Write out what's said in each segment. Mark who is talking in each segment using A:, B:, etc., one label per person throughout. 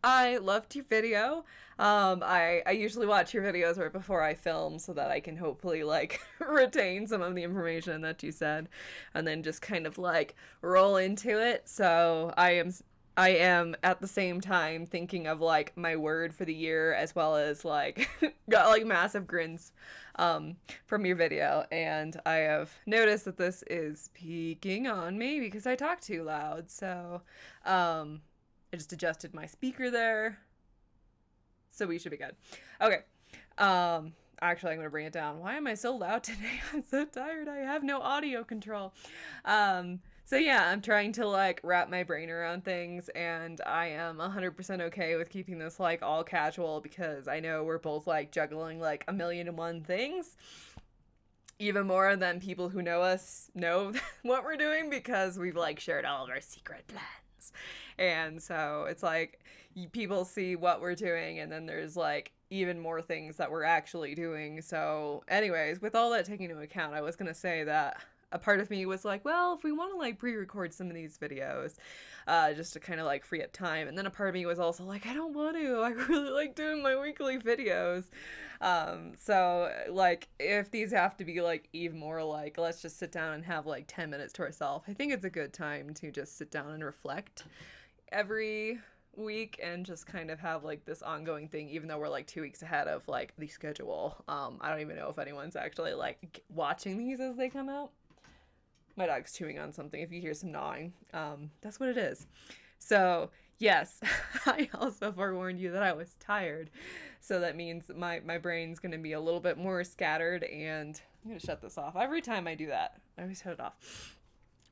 A: I loved your video. I usually watch your videos right before I film so that I can hopefully like retain some of the information that you said and then just kind of like roll into it. So I am at the same time thinking of like my word for the year as well as like got like massive grins from your video, and I have noticed that this is peaking on me because I talk too loud. So I just adjusted my speaker there. So we should be good. Okay. Actually, I'm going to bring it down. Why am I so loud today? I'm so tired. I have no audio control. So yeah, I'm trying to like wrap my brain around things, and I am 100% okay with keeping this like all casual because I know we're both like juggling like a million and one things. Even more than people who know us know what we're doing because we've like shared all of our secret plans. And so it's like people see what we're doing, and then there's like even more things that we're actually doing. So, anyways, with all that taken into account, I was going to say that a part of me was like, well, if we want to like pre-record some of these videos, just to kind of like free up time. And then a part of me was also like, I don't want to. I really like doing my weekly videos. So like if these have to be like even more like, let's just sit down and have like 10 minutes to ourselves, I think it's a good time to just sit down and reflect every week and just kind of have like this ongoing thing, even though we're like 2 weeks ahead of like the schedule. I don't even know if anyone's actually like watching these as they come out. My dog's chewing on something. If you hear some gnawing, that's what it is. So yes, I also forewarned you that I was tired. So that means my brain's going to be a little bit more scattered, and I'm going to shut this off. Every time I do that, I always shut it off.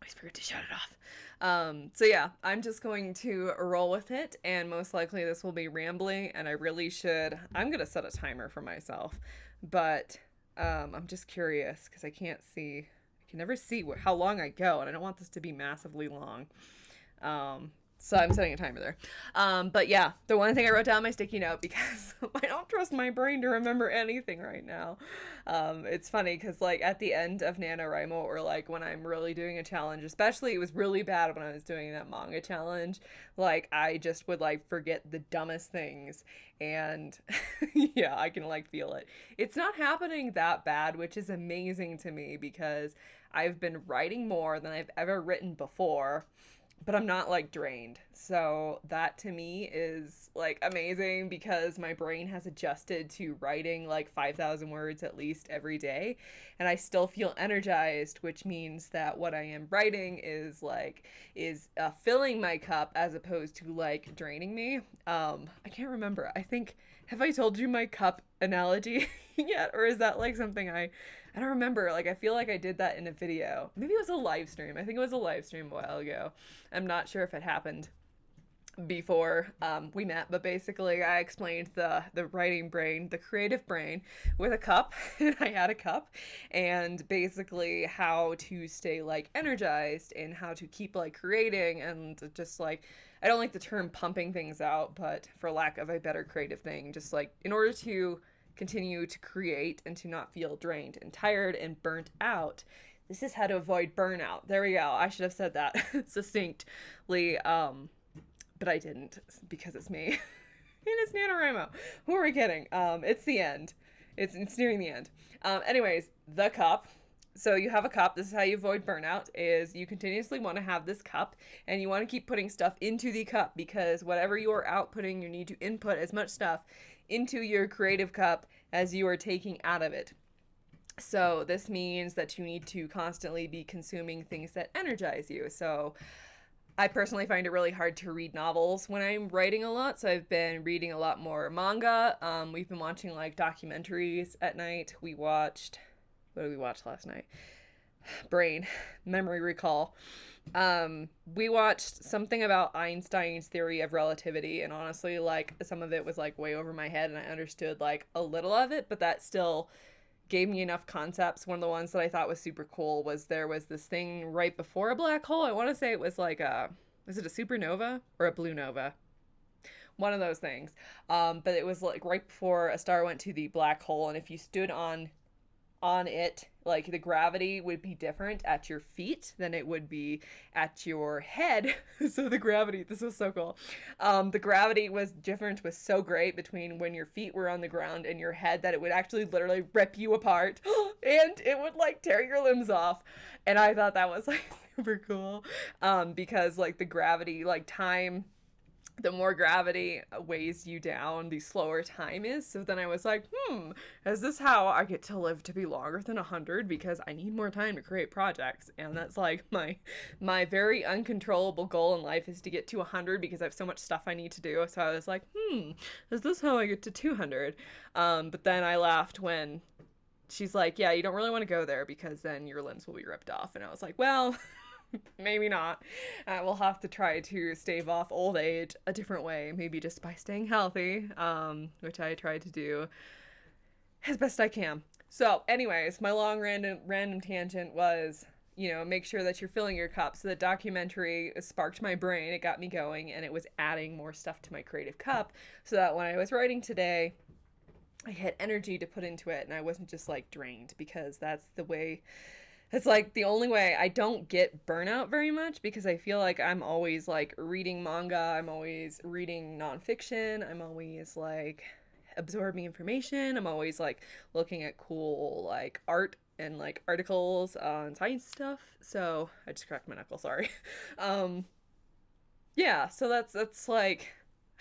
A: I always forget to shut it off. So yeah, I'm just going to roll with it, and most likely this will be rambling, and I'm going to set a timer for myself, but I'm just curious because I can never see how long I go, and I don't want this to be massively long. So I'm setting a timer there. But yeah, the one thing I wrote down on my sticky note because I don't trust my brain to remember anything right now. It's funny because like at the end of NaNoWriMo, or like when I'm really doing a challenge, especially it was really bad when I was doing that manga challenge, like I just would like forget the dumbest things, and yeah, I can like feel it. It's not happening that bad, which is amazing to me because I've been writing more than I've ever written before, but I'm not like drained. So that to me is like amazing because my brain has adjusted to writing like 5,000 words at least every day, and I still feel energized, which means that what I am writing is filling my cup as opposed to like draining me. I can't remember. I think, have I told you my cup analogy yet, or is that like something I don't remember. Like I feel like I did that in a video. Maybe it was a live stream. I think it was a live stream a while ago. I'm not sure if it happened before we met, but basically I explained the writing brain, the creative brain, with a cup. And I had a cup, and basically how to stay like energized and how to keep like creating, and just like, I don't like the term pumping things out, but for lack of a better creative thing, just like in order to continue to create and to not feel drained and tired and burnt out. This is how to avoid burnout. There we go. I should have said that succinctly, but I didn't because it's me. And it's NaNoWriMo. Who are we kidding? It's the end. It's nearing the end. Anyways, the cup. So you have a cup. This is how you avoid burnout, is you continuously want to have this cup, and you want to keep putting stuff into the cup, because whatever you are outputting, you need to input as much stuff into your creative cup as you are taking out of it. So this means that you need to constantly be consuming things that energize you. So I personally find it really hard to read novels when I'm writing a lot, so I've been reading a lot more manga. We've been watching like documentaries at night. What did we watch last night? Brain, memory recall. We watched something about Einstein's theory of relativity, and honestly, like, some of it was like way over my head, and I understood like a little of it, but that still gave me enough concepts. One of the ones that I thought was super cool was there was this thing right before a black hole. I want to say it was like was it a supernova or a blue nova? One of those things. But it was like right before a star went to the black hole, and if you stood on it, like the gravity would be different at your feet than it would be at your head. So the gravity, this was so cool. The gravity was difference was so great between when your feet were on the ground and your head that it would actually literally rip you apart and it would like tear your limbs off. And I thought that was like super cool, because like the gravity, like time, the more gravity weighs you down, the slower time is. So then I was like, is this how I get to live to be longer than 100? Because I need more time to create projects. And that's like my very uncontrollable goal in life is to get to 100 because I have so much stuff I need to do. So I was like, is this how I get to 200? But then I laughed when she's like, yeah, you don't really want to go there because then your limbs will be ripped off. And I was like, well, maybe not. We'll have to try to stave off old age a different way, maybe just by staying healthy, which I try to do as best I can. So anyways, my long random tangent was, make sure that you're filling your cup. So the documentary sparked my brain, it got me going, and it was adding more stuff to my creative cup so that when I was writing today, I had energy to put into it and I wasn't just like drained, because that's the way. It's like the only way. I don't get burnout very much because I feel like I'm always like reading manga, I'm always reading nonfiction, I'm always like absorbing information, I'm always like looking at cool like art and like articles on science stuff. So I just cracked my knuckle, sorry. Yeah, so that's like,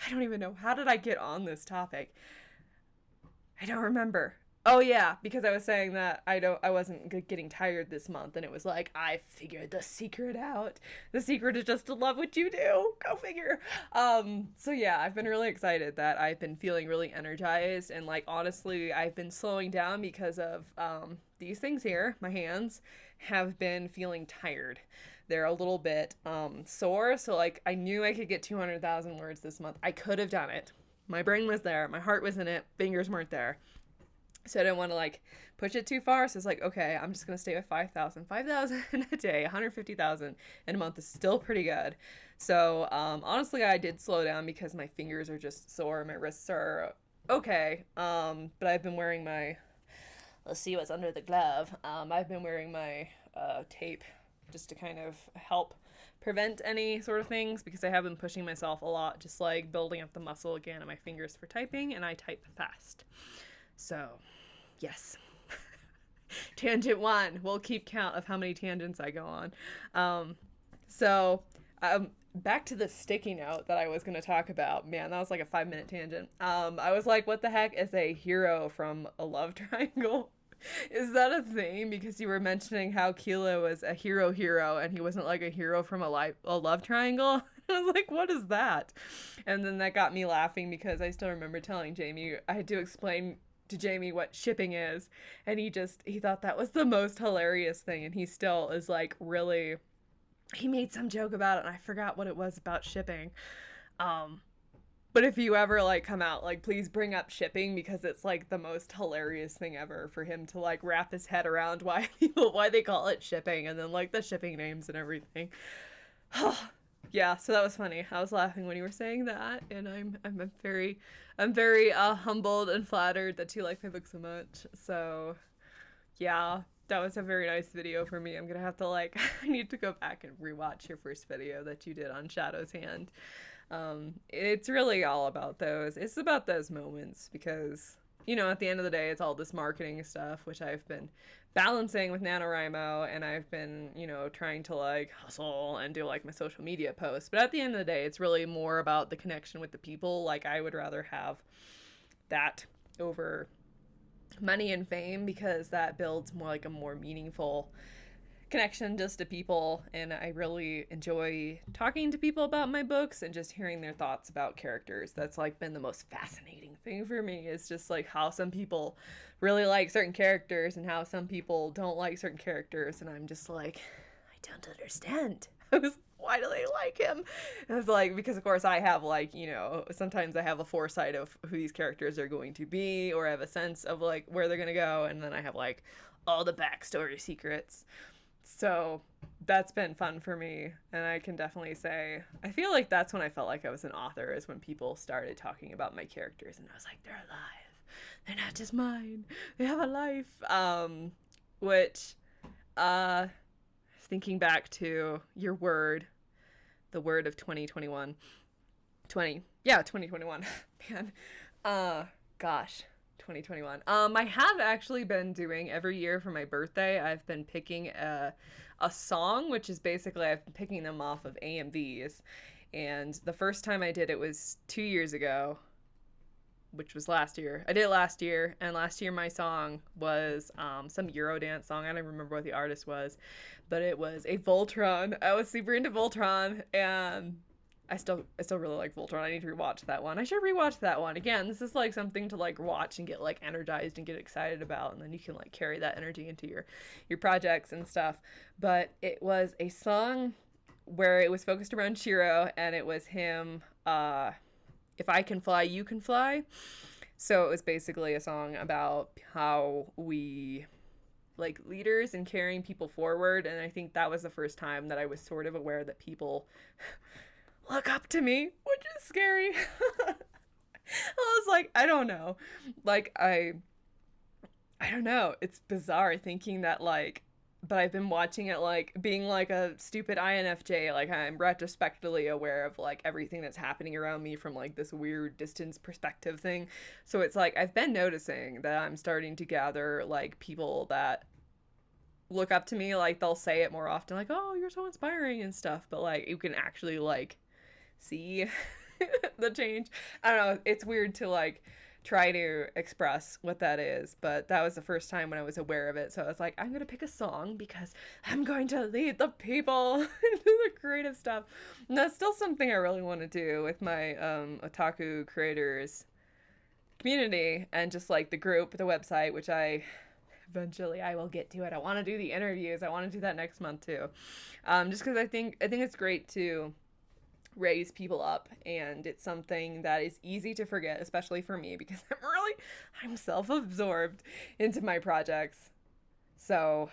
A: I don't even know, how did I get on this topic? I don't remember. Oh yeah, because I was saying that I wasn't getting tired this month, and it was like I figured the secret out. The secret is just to love what you do. Go figure. So yeah, I've been really excited that I've been feeling really energized, and like honestly, I've been slowing down because of these things here. My hands have been feeling tired. They're a little bit sore, so like I knew I could get 200,000 words this month. I could have done it. My brain was there, my heart was in it, fingers weren't there. So I didn't want to like push it too far. So it's like, okay, I'm just going to stay with 5,000 a day, 150,000 in a month is still pretty good. So honestly, I did slow down because my fingers are just sore. My wrists are okay. But I've been wearing my, let's see what's under the glove. I've been wearing my tape just to kind of help prevent any sort of things because I have been pushing myself a lot, just like building up the muscle again in my fingers for typing, and I type fast. So, yes. Tangent 1. We'll keep count of how many tangents I go on. Back to the sticky note that I was going to talk about. Man, that was like a 5-minute tangent. I was like, what the heck is a hero from a love triangle? Is that a thing? Because you were mentioning how Kilo was a hero and he wasn't like a hero from a love triangle. I was like, what is that? And then that got me laughing because I still remember telling Jamie, I had to explain to Jamie what shipping is, and he thought that was the most hilarious thing, and he still is like really, he made some joke about it and I forgot what it was about shipping. But if you ever like come out, like please bring up shipping because it's like the most hilarious thing ever for him to like wrap his head around why they call it shipping, and then like the shipping names and everything. Yeah, so that was funny. I was laughing when you were saying that, and I'm very humbled and flattered that you like my book so much. So, yeah, that was a very nice video for me. I'm gonna have to like, I need to go back and rewatch your first video that you did on Shadow's Hand. It's really all about those. It's about those moments because, at the end of the day, it's all this marketing stuff, which I've been balancing with NaNoWriMo, and I've been, trying to like hustle and do like my social media posts. But at the end of the day, it's really more about the connection with the people. Like I would rather have that over money and fame because that builds more like a more meaningful connection just to people, and I really enjoy talking to people about my books and just hearing their thoughts about characters. That's like been the most fascinating thing for me, is just like how some people really like certain characters and how some people don't like certain characters, and I'm just like, I don't understand. Why do they like him? And it's like, because of course I have like, sometimes I have a foresight of who these characters are going to be, or I have a sense of like where they're gonna go, and then I have like all the backstory secrets. So that's been fun for me, and I can definitely say I feel like that's when I felt like I was an author, is when people started talking about my characters and I was like, they're alive, they're not just mine, they have a life. which, uh, thinking back to your word, the word of 2021. 2021. Man. Gosh. 2021. I have actually been doing every year for my birthday. I've been picking a song, which is basically I've been picking them off of AMVs. And the first time I did it was 2 years ago, which was last year. I did it last year, and last year my song was some Eurodance song. I don't remember what the artist was, but it was a Voltron. I was super into Voltron, and I still really like Voltron. I need to rewatch that one. I should rewatch that one. Again, this is like something to like watch and get like energized and get excited about, and then you can like carry that energy into your projects and stuff. But it was a song where it was focused around Shiro, and it was him if I can fly, you can fly. So it was basically a song about how we like leaders and carrying people forward, and I think that was the first time that I was sort of aware that people look up to me, which is scary. I was like, I don't know. Like I don't know. It's bizarre thinking that like but I've been watching it like being like a stupid INFJ. Like I'm retrospectively aware of like everything that's happening around me from like this weird distance perspective thing. So it's like I've been noticing that I'm starting to gather like people that look up to me. Like they'll say it more often, like, "Oh, you're so inspiring" and stuff. But like you can actually like see the change. I don't know. It's weird to like try to express what that is, but that was the first time when I was aware of it. So I was like, I'm gonna pick a song because I'm going to lead the people into the creative stuff. And that's still something I really want to do with my otaku creators community and just like the group, the website, which eventually I will get to it. I want to do the interviews. I want to do that next month too, just because I think it's great to raise people up, and it's something that is easy to forget, especially for me because I'm self-absorbed into my projects. So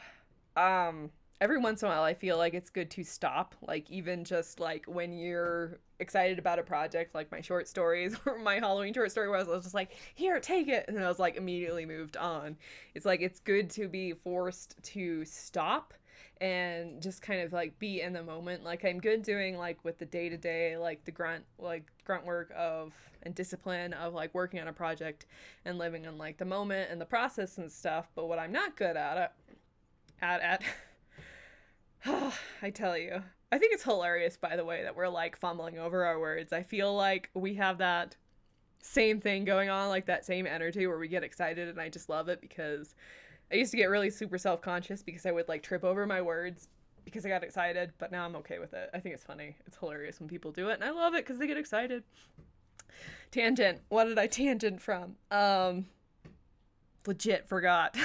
A: every once in a while I feel like it's good to stop, like even just like when you're excited about a project, like my short stories or my Halloween short story where I was just like, here, take it, and then I was like immediately moved on. It's like it's good to be forced to stop and just kind of like be in the moment. Like I'm good doing like with the day-to-day, like the grunt work of and discipline of like working on a project and living in like the moment and the process and stuff. But what I'm not good at I tell you, I think it's hilarious, by the way, that we're like fumbling over our words. I feel like we have that same thing going on, like that same energy where we get excited, and I just love it because I used to get really super self-conscious because I would like trip over my words because I got excited, but now I'm okay with it. I think it's funny. It's hilarious when people do it, and I love it because they get excited. Tangent. What did I tangent from? Legit forgot.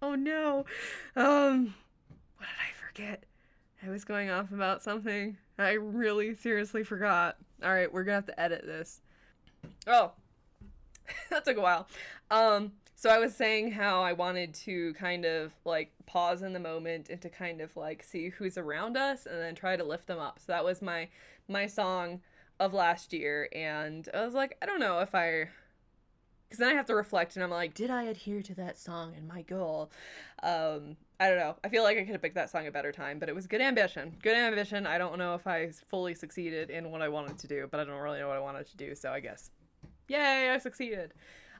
A: Oh no. What did I forget? I was going off about something. I really seriously forgot. All right, we're gonna have to edit this. Oh, that took a while. So I was saying how I wanted to kind of like pause in the moment and to kind of like see who's around us and then try to lift them up. So that was my song of last year, and I was like, I don't know if because then I have to reflect and I'm like, did I adhere to that song and my goal? I don't know. I feel like I could have picked that song a better time, but it was good ambition. Good ambition. I don't know if I fully succeeded in what I wanted to do, but I don't really know what I wanted to do, so I guess. Yay, I succeeded.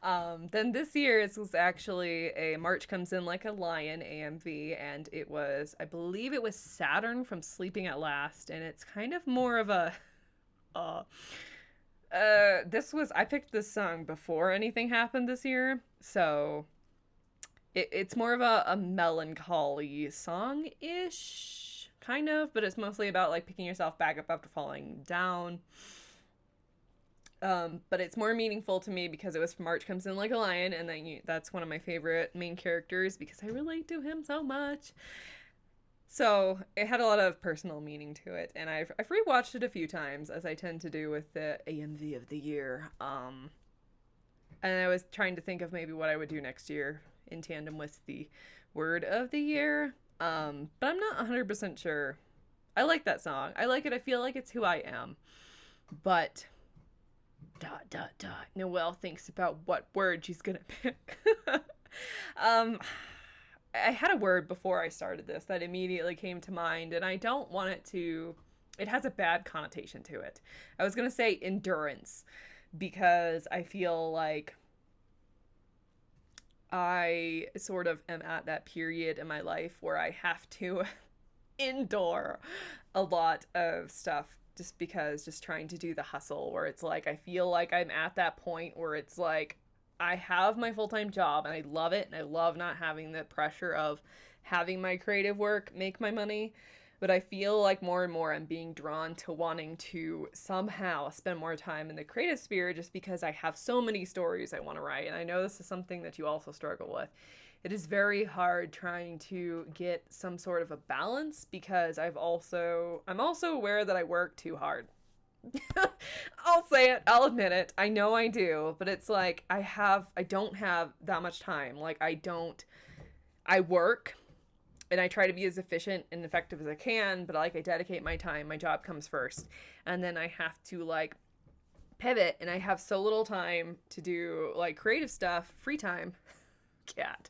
A: Then this year it was actually a March Comes In Like a Lion AMV, and it was, I believe it was Saturn from Sleeping at Last, and it's kind of more of a, I picked this song before anything happened this year, so it's more of a melancholy song-ish, kind of, but it's mostly about like picking yourself back up after falling down. But it's more meaningful to me because it was March Comes In Like a Lion, and then that's one of my favorite main characters because I relate to him so much. So it had a lot of personal meaning to it, and I've rewatched it a few times, as I tend to do with the AMV of the year. And I was trying to think of maybe what I would do next year in tandem with the word of the year. But I'm not 100% sure. I like that song. I like it. I feel like it's who I am. But Noelle thinks about what word she's gonna pick. I had a word before I started this that immediately came to mind, and I don't want it to, it has a bad connotation to it. I was going to say endurance, because I feel like I sort of am at that period in my life where I have to endure a lot of stuff, just because, just trying to do the hustle, where it's like I feel like I'm at that point where it's like I have my full-time job and I love it, and I love not having the pressure of having my creative work make my money. But I feel like more and more I'm being drawn to wanting to somehow spend more time in the creative sphere, just because I have so many stories I want to write. And I know this is something that you also struggle with. It is very hard trying to get some sort of a balance, because I'm also aware that I work too hard. I'll say it, I'll admit it. I know I do, but it's like I don't have that much time. Like I work and I try to be as efficient and effective as I can, but like I dedicate my time. My job comes first. And then I have to like pivot, and I have so little time to do like creative stuff, free time. Cat.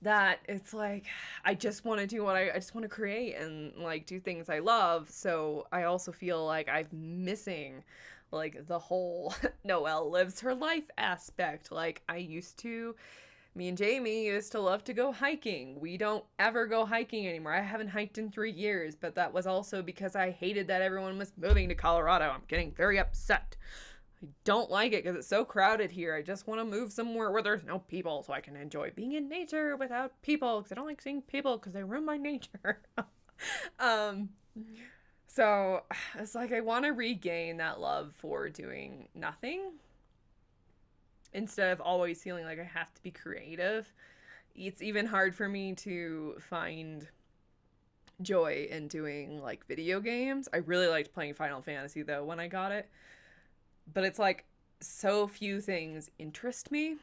A: That it's like I just want to do what I just want to create and like do things I love. So I also feel like I'm missing like the whole Noelle lives her life aspect. Like me and Jamie used to love to go hiking. We don't ever go hiking anymore. I haven't hiked in 3 years, but that was also because I hated that everyone was moving to Colorado. I'm getting very upset. I don't like it because it's so crowded here. I just want to move somewhere where there's no people so I can enjoy being in nature without people, because I don't like seeing people because they ruin my nature. um, so it's like I want to regain that love for doing nothing instead of always feeling like I have to be creative. It's even hard for me to find joy in doing like video games. I really liked playing Final Fantasy though when I got it. But it's like so few things interest me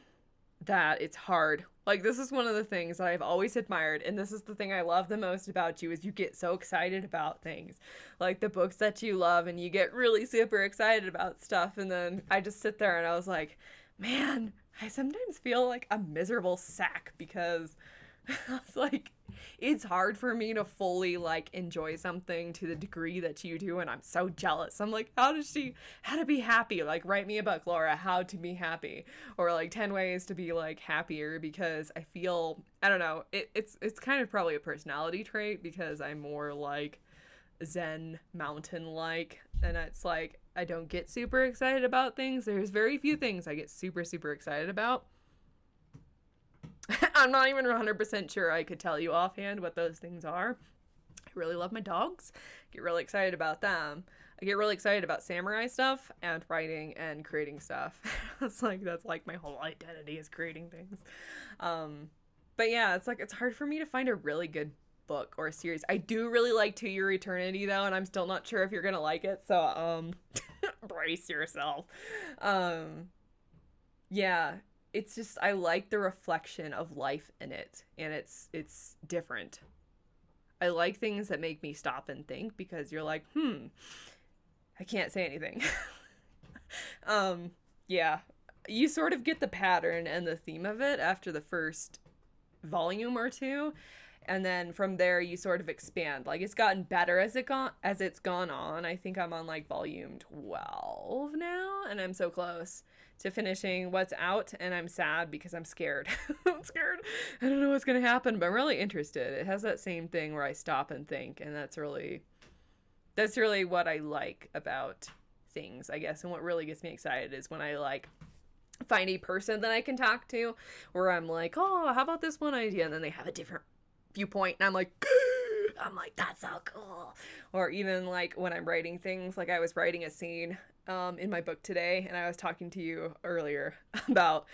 A: that it's hard. Like this is one of the things that I've always admired, and this is the thing I love the most about you, is you get so excited about things. Like the books that you love, and you get really super excited about stuff, and then I just sit there and I was like, man, I sometimes feel like a miserable sack, because it's like it's hard for me to fully like enjoy something to the degree that you do, and I'm so jealous. I'm like, how to be happy? Like, write me a book, Laura, how to be happy, or like 10 ways to be like happier, because I feel, I don't know, it's kind of probably a personality trait, because I'm more like Zen mountain like, and it's like I don't get super excited about things. There's very few things I get super excited about. I'm not even 100% sure I could tell you offhand what those things are. I really love my dogs. Get really excited about them. I get really excited about samurai stuff and writing and creating stuff. That's like my whole identity is creating things. But yeah, it's like it's hard for me to find a really good book or a series. I do really like To Your Eternity though, and I'm still not sure if you're gonna like it. So brace yourself. Yeah. It's just, I like the reflection of life in it, and it's different. I like things that make me stop and think, because you're like, I can't say anything. Yeah, you sort of get the pattern and the theme of it after the first volume or two, and then from there you sort of expand. Like it's gotten better as it's gone on. I think I'm on like volume 12 now, and I'm so close to finishing what's out, and I'm sad because I'm scared. I'm scared. I don't know what's gonna happen, but I'm really interested. It has that same thing where I stop and think, and that's really what I like about things, I guess. And what really gets me excited is when I like find a person that I can talk to, where I'm like, oh, how about this one idea, and then they have a different viewpoint, and I'm like, that's so cool. Or even like when I'm writing things, like I was writing a scene in my book today, and I was talking to you earlier about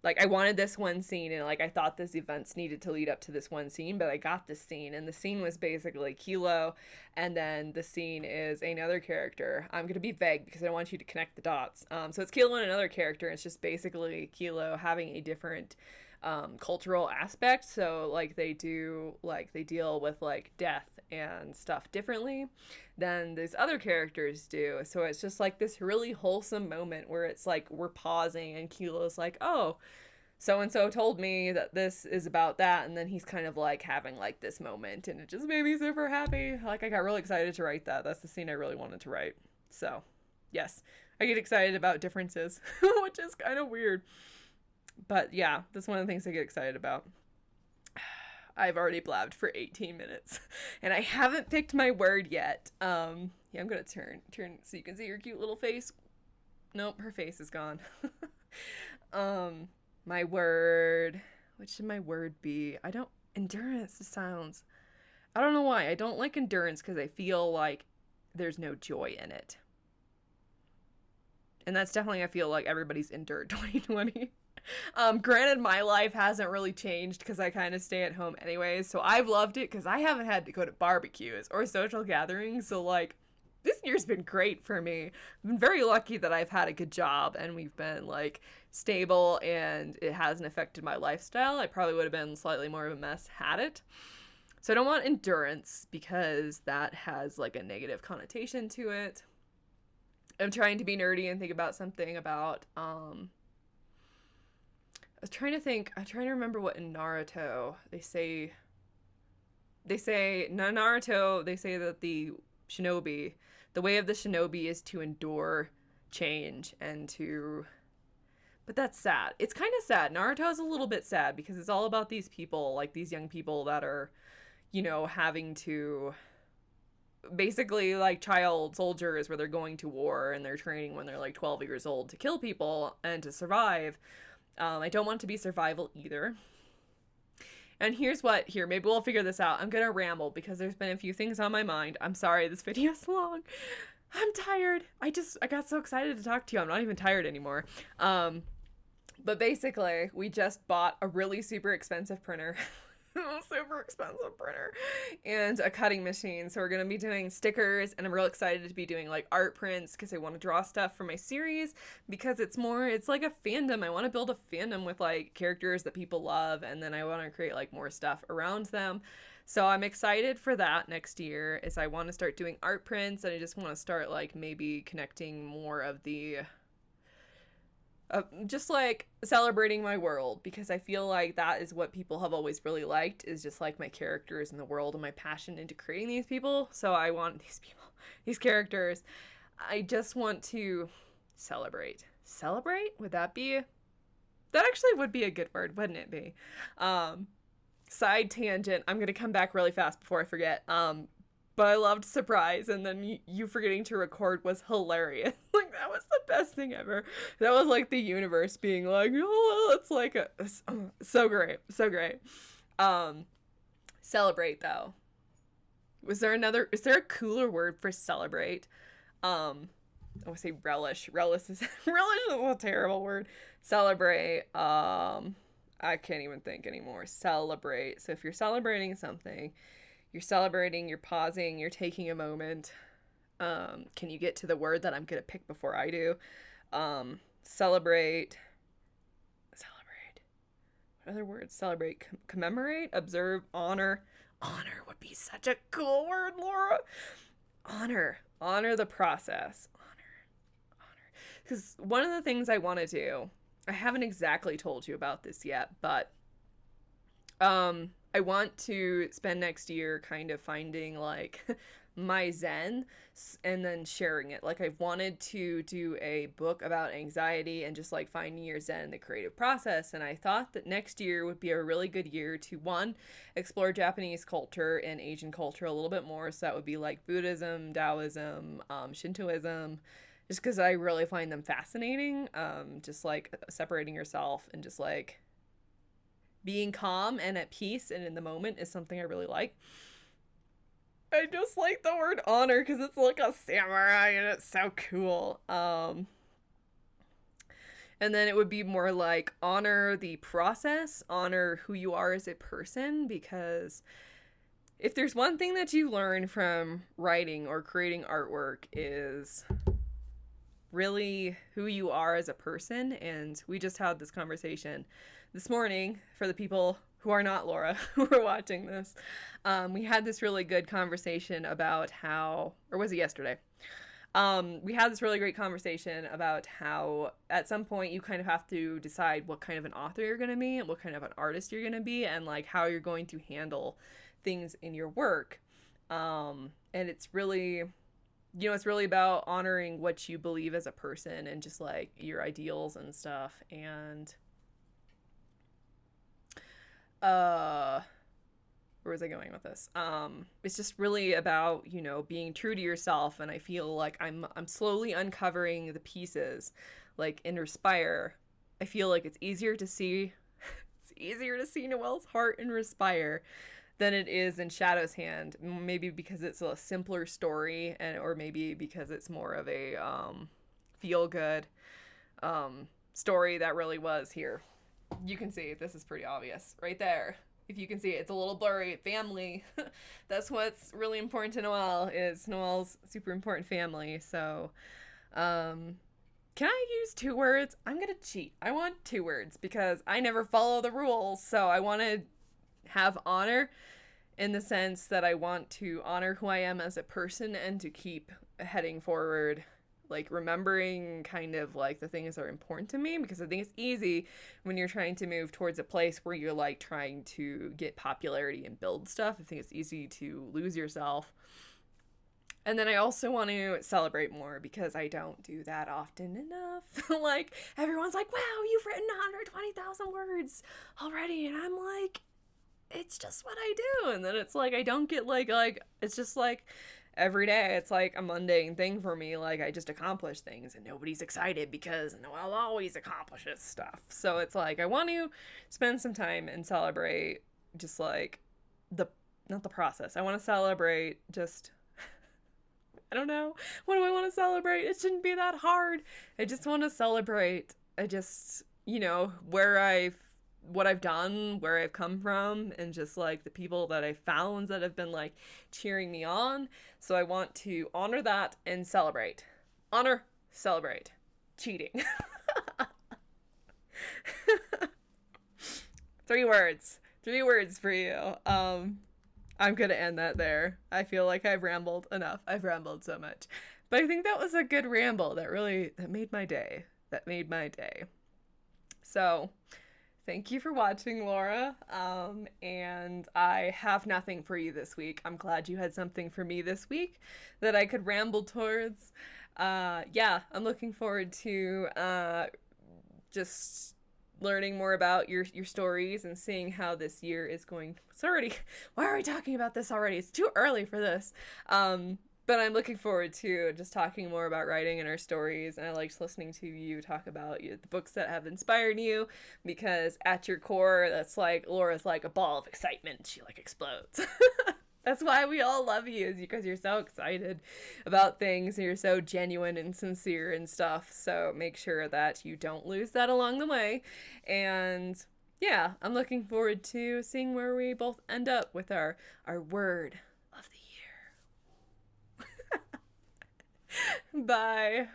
A: like I wanted this one scene, and like I thought this events needed to lead up to this one scene, but I got this scene, and the scene was basically Kilo, and then the scene is another character. I'm gonna be vague because I don't want you to connect the dots. So it's Kilo and another character, and it's just basically Kilo having a different cultural aspect. So like they deal with like death and stuff differently than these other characters do. So it's just like this really wholesome moment where it's like we're pausing, and Kilo's like, oh, so and so told me that this is about that, and then he's kind of like having like this moment, and it just made me super happy. Like, I got really excited to write that. That's the scene I really wanted to write. So yes, I get excited about differences, which is kind of weird, but yeah, that's one of the things I get excited about. I've already blabbed for 18 minutes and I haven't picked my word yet. Yeah, I'm gonna turn so you can see your cute little face. Nope, her face is gone. My word, what should my word be? Endurance sounds, I don't know why. I don't like endurance because I feel like there's no joy in it. And that's definitely, I feel like everybody's endured 2020. Granted, my life hasn't really changed because I kind of stay at home anyways, so I've loved it because I haven't had to go to barbecues or social gatherings, so like, this year's been great for me. I've been very lucky that I've had a good job and we've been like stable and it hasn't affected my lifestyle. I probably would have been slightly more of a mess had it. So I don't want endurance because that has like a negative connotation to it. I'm trying to be nerdy and think about something about, I'm trying to remember what in Naruto they say that the way of the shinobi is to endure change and to, but that's sad. It's kind of sad. Naruto is a little bit sad because it's all about these people, like these young people that are, having to basically like child soldiers where they're going to war and they're training when they're like 12 years old to kill people and to survive. I don't want to be survival either. And maybe we'll figure this out. I'm gonna ramble because there's been a few things on my mind. I'm sorry this video's long. I'm tired. I got so excited to talk to you. I'm not even tired anymore. But basically, we just bought a really super expensive printer. And a cutting machine, so we're gonna be doing stickers, and I'm real excited to be doing like art prints because I want to draw stuff for my series because it's like a fandom. I want to build a fandom with like characters that people love, and then I want to create like more stuff around them. So I'm excited for that next year. I want to start doing art prints, and I just want to start like maybe connecting more of the just like celebrating my world, because I feel like that is what people have always really liked, is just like my characters in the world and my passion into creating these people. So I want these characters. I just want to celebrate. That actually would be a good word, wouldn't it be? Side tangent. I'm gonna come back really fast before I forget. But I loved surprise, and then you forgetting to record was hilarious. Like, that was the best thing ever. That was like the universe being like, oh, it's like so great. Celebrate though. Is there a cooler word for celebrate? I would say relish. Relish is a terrible word. Celebrate. I can't even think anymore. Celebrate. So if you're celebrating something, you're celebrating, you're pausing, you're taking a moment. Can you get to the word that I'm going to pick before I do? Celebrate. What other words? Celebrate, commemorate, observe, honor. Honor would be such a cool word, Laura. Honor the process. Honor. Because one of the things I want to do, I haven't exactly told you about this yet, but I want to spend next year kind of finding like my zen and then sharing it. Like, I've wanted to do a book about anxiety and just like finding your zen in the creative process. And I thought that next year would be a really good year to, one, explore Japanese culture and Asian culture a little bit more. So that would be like Buddhism, Taoism, Shintoism, just because I really find them fascinating. Just like separating yourself and just like being calm and at peace and in the moment is something I really like. I just like the word honor because it's like a samurai and it's so cool. And then it would be more like honor the process, honor who you are as a person, because if there's one thing that you learn from writing or creating artwork is really who you are as a person. And we just had this conversation this morning for the people who are not Laura who are watching this. We had this really good conversation about how, or was it yesterday? we had this really great conversation about how at some point you kind of have to decide what kind of an author you're going to be and what kind of an artist you're going to be, and like how you're going to handle things in your work. And it's really, it's really about honoring what you believe as a person and just like your ideals and stuff. And where was I going with this? It's just really about, being true to yourself. And I feel like I'm slowly uncovering the pieces, like in Respire. I feel like it's easier to see Noelle's heart in Respire than it is in Shadow's Hand. Maybe because it's a simpler story, or maybe because it's more of a feel good story that really was here. You can see this is pretty obvious right there. If you can see it, it's a little blurry. Family. That's what's really important to Noelle, is Noelle's super important family. So, can I use 2 words? I'm going to cheat. I want 2 words because I never follow the rules. So I want to have honor in the sense that I want to honor who I am as a person and to keep heading forward, like remembering kind of like the things that are important to me, because I think it's easy when you're trying to move towards a place where you're like trying to get popularity and build stuff. I think it's easy to lose yourself. And then I also want to celebrate more because I don't do that often enough. Like everyone's like, wow, you've written 120,000 words already. And I'm like, it's just what I do. And then it's like, I don't get like, it's just like, every day it's like a mundane thing for me. Like I just accomplish things and nobody's excited because Noelle always accomplishes stuff. So it's like I want to spend some time and celebrate just like not the process. I want to celebrate just I don't know. What do I want to celebrate? It shouldn't be that hard. I just want to celebrate what I've done, where I've come from, and just like the people that I've found that have been like cheering me on. So I want to honor that and celebrate. Honor, celebrate. Cheating. 3 words. 3 words for you. I'm gonna end that there. I feel like I've rambled enough. I've rambled so much. But I think that was a good ramble. That made my day. So thank you for watching, Laura. And I have nothing for you this week. I'm glad you had something for me this week that I could ramble towards. Yeah, I'm looking forward to just learning more about your stories and seeing how this year is going. Why are we talking about this already? It's too early for this. But I'm looking forward to just talking more about writing and our stories. And I liked listening to you talk about the books that have inspired you, because at your core, that's like, Laura's like a ball of excitement. She like explodes. That's why we all love you, is because you're so excited about things and you're so genuine and sincere and stuff. So make sure that you don't lose that along the way. And yeah, I'm looking forward to seeing where we both end up with our word of the year. Bye.